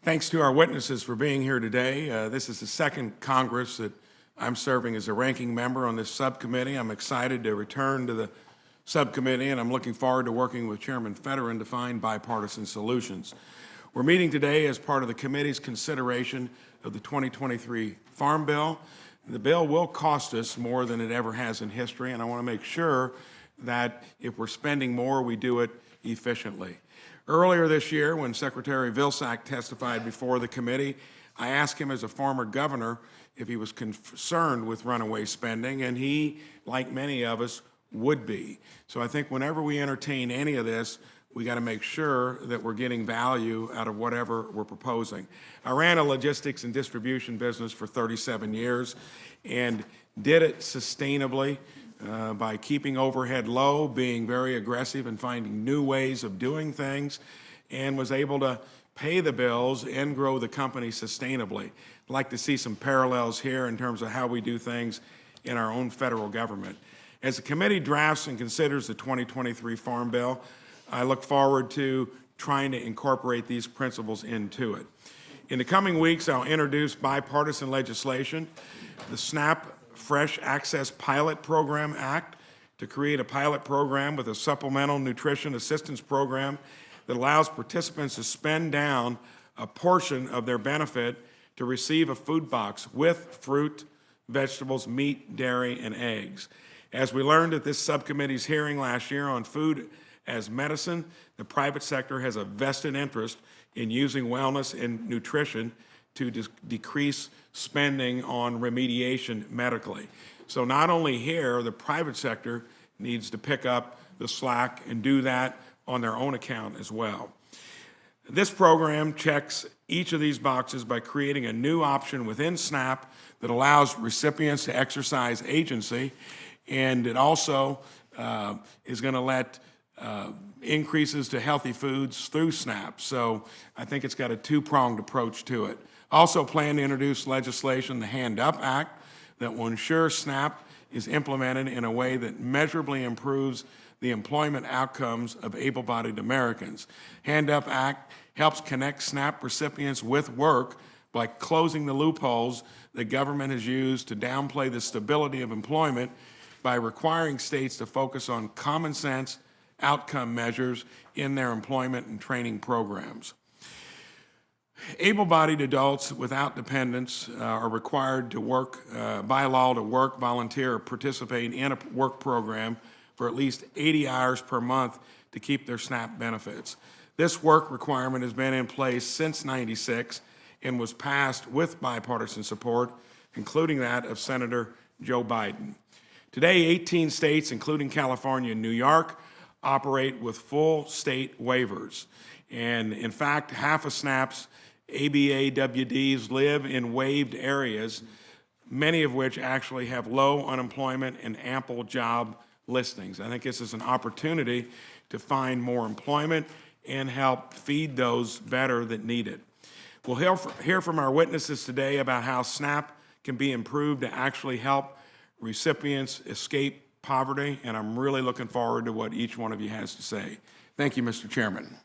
Thanks to our witnesses for being here today. This is the second Congress that I'm serving as a ranking member on this subcommittee. I'm excited to return to the subcommittee, and I'm looking forward to working with Chairman Fetterman to find bipartisan solutions. We're meeting today as part of the committee's consideration of the 2023 Farm Bill. The bill will cost us more than it ever has in history, and I want to make sure that if we're spending more, we do it efficiently. Earlier this year, when Secretary Vilsack testified before the committee, I asked him as a former governor if he was concerned with runaway spending, and he, like many of us, would be. So I think whenever we entertain any of this, we got to make sure that we're getting value out of whatever we're proposing. I ran a logistics and distribution business for 37 years and did it sustainably by keeping overhead low, being very aggressive and finding new ways of doing things, and was able to pay the bills and grow the company sustainably. I'd like to see some parallels here in terms of how we do things in our own federal government. As the committee drafts and considers the 2023 Farm Bill, I look forward to trying to incorporate these principles into it. In the coming weeks, I'll introduce bipartisan legislation, the SNAP Fresh Access Pilot Program Act, to create a pilot program with a supplemental nutrition assistance program that allows participants to spend down a portion of their benefit to receive a food box with fruit, vegetables, meat, dairy, and eggs. As we learned at this subcommittee's hearing last year on food as medicine, the private sector has a vested interest in using wellness and nutrition to decrease spending on remediation medically. So not only here, the private sector needs to pick up the slack and do that on their own account as well. This program checks each of these boxes by creating a new option within SNAP that allows recipients to exercise agency, and it also is going to let increases to healthy foods through SNAP. So I think it's got a two-pronged approach to it. Also plan to introduce legislation, the Hand Up Act, that will ensure SNAP is implemented in a way that measurably improves the employment outcomes of able-bodied Americans. Hand Up Act helps connect SNAP recipients with work by closing the loopholes the government has used to downplay the stability of employment by requiring states to focus on common sense outcome measures in their employment and training programs. Able-bodied adults without dependents are required to work, by law, to work, volunteer, or participate in a work program for at least 80 hours per month to keep their SNAP benefits. This work requirement has been in place since '96 and was passed with bipartisan support, including that of Senator Joe Biden. Today, 18 states, including California and New York, operate with full state waivers. And in fact, half of SNAP's ABA-WDs live in waived areas, many of which actually have low unemployment and ample job listings. I think this is an opportunity to find more employment and help feed those better that need it. We'll hear from our witnesses today about how SNAP can be improved to actually help recipients escape poverty, and I'm really looking forward to what each one of you has to say. Thank you, Mr. Chairman.